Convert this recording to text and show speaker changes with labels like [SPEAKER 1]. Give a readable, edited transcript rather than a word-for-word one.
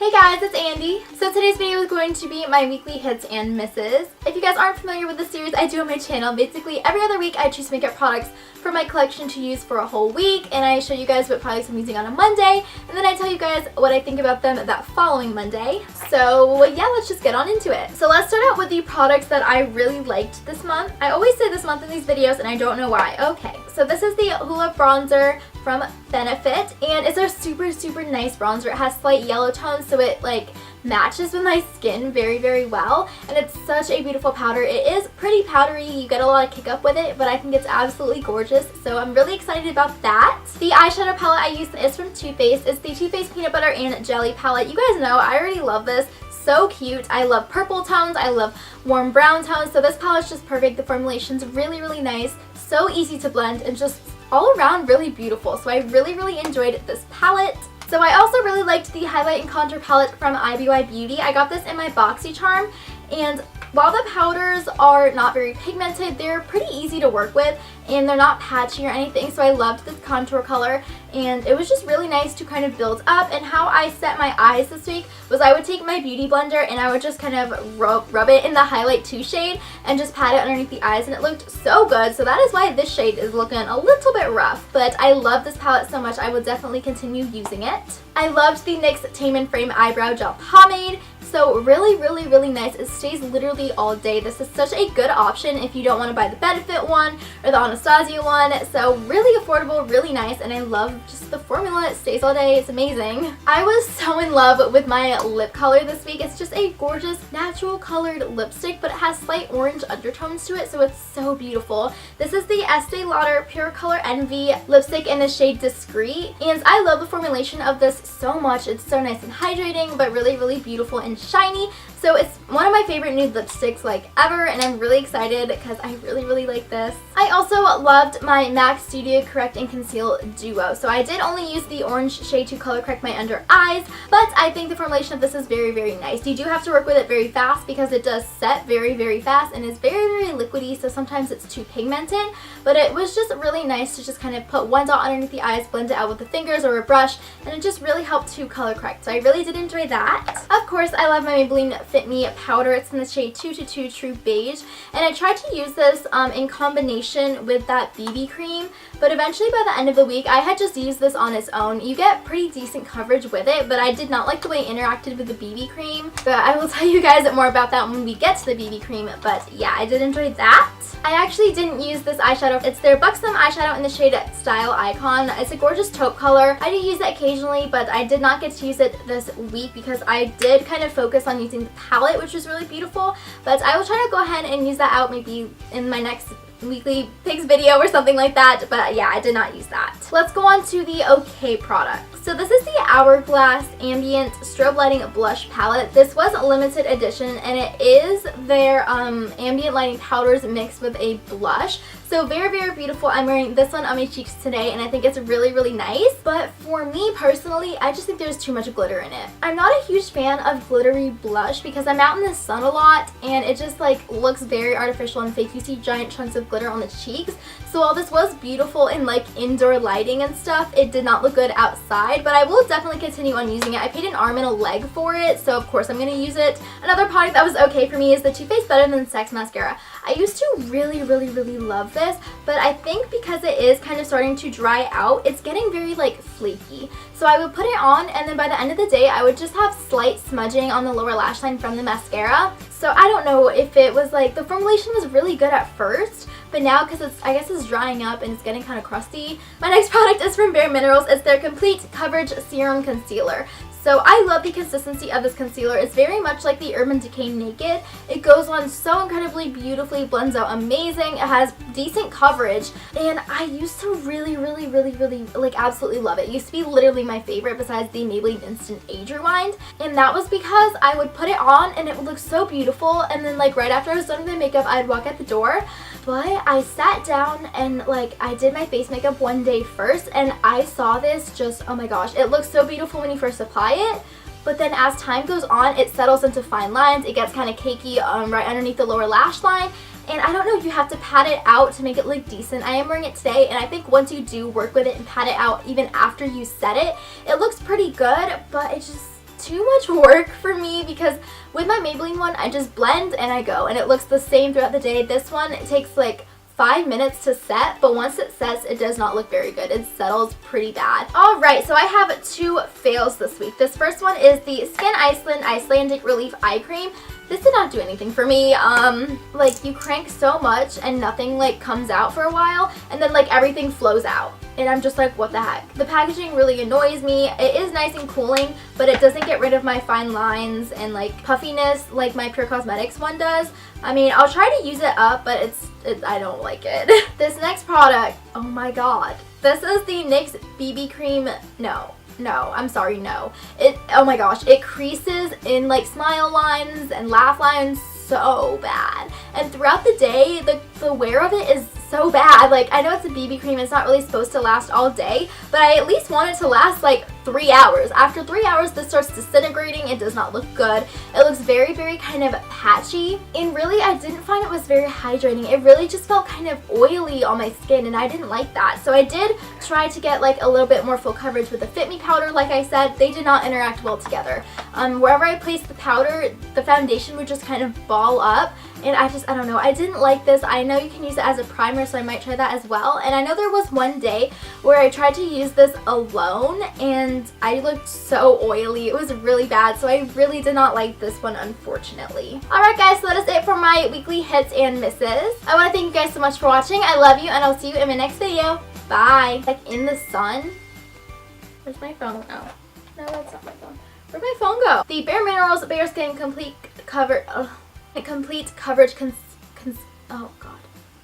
[SPEAKER 1] Hey guys, it's Andy. So today's video is going to be my weekly hits and misses. If you guys aren't familiar with the series I do on my channel, basically every other week I choose makeup products for my collection to use for a whole week, and I show you guys what products I'm using on a Monday, and then I tell you guys what I think about them that following Monday. So yeah, let's just get on into it. So let's start out with the products that I really liked this month. I always say this month in these videos and I don't know why. Okay, so this is the Hoola Bronzer from Benefit, and it's a super nice bronzer. It has slight yellow tones, so it like matches with my skin very well, and it's such a beautiful powder. It is pretty powdery, you get a lot of kick up with it, but I think it's absolutely gorgeous, so I'm really excited about that. The eyeshadow palette I use is from Too Faced. It's the Too Faced Peanut Butter and Jelly palette. You guys know I already love this. So cute. I love purple tones, I love warm brown tones, so this palette's just perfect. The formulation's really nice, so easy to blend, and just all around really beautiful. So I really enjoyed this palette. So I also really liked the highlight and contour palette from IBY Beauty. I got this in my BoxyCharm, and while the powders are not very pigmented, they're pretty easy to work with, and they're not patchy or anything, so I loved this contour color, and it was just really nice to kind of build up. And how I set my eyes this week was I would take my beauty blender and I would just kind of rub it in the highlight 2 shade and just pat it underneath the eyes, and it looked so good. So that is why this shade is looking a little bit rough, but I love this palette so much I will definitely continue using it. I loved the NYX Tame Frame Eyebrow Gel Pomade. So really nice. It stays literally all day. This is such a good option if you don't want to buy the Benefit one or the Anastasia one. So really affordable, really nice, and I love just the formula. It stays all day. It's amazing. I was so in love with my lip color this week. It's just a gorgeous natural colored lipstick, but it has slight orange undertones to it, so it's so beautiful. This is the Estee Lauder Pure Color Envy lipstick in the shade Discreet, and I love the formulation of this so much. It's so nice and hydrating, but really beautiful and shiny. So it's one of my favorite nude lipsticks like ever, and I'm really excited because I really like this. I also loved my MAC Studio Correct and Conceal Duo. So I did only use the orange shade to color correct my under eyes, but I think the formulation of this is very nice. You do have to work with it very fast because it does set very fast and is very liquidy, so sometimes it's too pigmented, but it was just really nice to just kind of put one dot underneath the eyes, blend it out with the fingers or a brush, and it just really helped to color correct. So I really did enjoy that. Of course, I love my Maybelline Fit Me powder. It's in the shade 222 True Beige, and I tried to use this in combination with that BB cream, but eventually by the end of the week I had just used this on its own. You get pretty decent coverage with it, but I did not like the way it interacted with the BB cream, but I will tell you guys more about that when we get to the BB cream. But yeah, I did enjoy that. I actually didn't use this eyeshadow. It's their Buxom Eyeshadow in the shade Style Icon. It's a gorgeous taupe color. I do use it occasionally, but I did not get to use it this week because I did kind of focus on using the palette, which was really beautiful, but I will try to go ahead and use that out maybe in my next weekly picks video or something like that. But yeah, I did not use that. Let's go on to the OK product. So this is the Hourglass Ambient Strobe Lighting Blush Palette. This was a limited edition, and it is their ambient lighting powders mixed with a blush. So very beautiful. I'm wearing this one on my cheeks today, and I think it's really nice. But for me personally, I just think there's too much glitter in it. I'm not a huge fan of glittery blush because I'm out in the sun a lot, and it just like looks very artificial and fake. You see giant chunks of glitter on the cheeks. So while this was beautiful in like indoor lighting and stuff, it did not look good outside, but I will definitely continue on using it. I paid an arm and a leg for it, so of course I'm going to use it. Another product that was okay for me is the Too Faced Better Than Sex Mascara. I used to really love this, but I think because it is kind of starting to dry out, it's getting very like flaky. So I would put it on, and then by the end of the day I would just have slight smudging on the lower lash line from the mascara. So I don't know if it was like the formulation was really good at first, but now because I guess it's drying up and it's getting kind of crusty. My next product is from Bare Minerals. It's their Complete Coverage Serum Concealer. So I love the consistency of this concealer. It's very much like the Urban Decay Naked. It goes on so incredibly beautifully, blends out amazing. It has decent coverage, and I used to really like absolutely love it. It used to be literally my favorite besides the Maybelline Instant Age Rewind, and that was because I would put it on and it would look so beautiful, and then like right after I was done with my makeup I'd walk out the door. But I sat down and like I did my face makeup one day first, and I saw this just, oh my gosh, it looks so beautiful when you first apply it, but then as time goes on it settles into fine lines. It gets kind of cakey right underneath the lower lash line, and I don't know, you have to pat it out to make it look decent. I am wearing it today, and I think once you do work with it and pat it out even after you set it, it looks pretty good, but it just too much work for me because with my Maybelline one, I just blend and I go, and it looks the same throughout the day. This one, it takes like 5 minutes to set, but once it sets, it does not look very good. It settles pretty bad. Alright, so I have 2 fails this week. This first one is the Skin Iceland Icelandic Relief Eye Cream. This did not do anything for me. Like, you crank so much and nothing like comes out for a while, and then like everything flows out. And I'm just like, what the heck? The packaging really annoys me. It is nice and cooling, but it doesn't get rid of my fine lines and like puffiness like my Pure Cosmetics one does. I mean, I'll try to use it up, but I don't like it. This next product, oh my god. This is the NYX BB Cream. No, I'm sorry, no. Oh my gosh, it creases in like smile lines and laugh lines so bad. And throughout the day, the wear of it is so bad. Like, I know it's a BB cream, it's not really supposed to last all day, but I at least want it to last like 3 hours. After 3 hours, this starts disintegrating. It does not look good. It looks very, very kind of patchy, and really, I didn't find it was very hydrating. It really just felt kind of oily on my skin, and I didn't like that. So I did try to get like a little bit more full coverage with the Fit Me powder. Like I said, they did not interact well together. Wherever I placed the powder, the foundation would just kind of ball up, and I don't know. I didn't like this. I know you can use it as a primer, so I might try that as well. And I know there was one day where I tried to use this alone, and I looked so oily. It was really bad, so I really did not like this one, unfortunately. Alright guys, so that is it for my weekly hits and misses. I want to thank you guys so much for watching. I love you, and I'll see you in my next video. Bye. Like in the sun. Where's my phone? Oh, no, that's not my phone. Where'd my phone go? The Bare Minerals Bare Skin Complete Coverage oh god.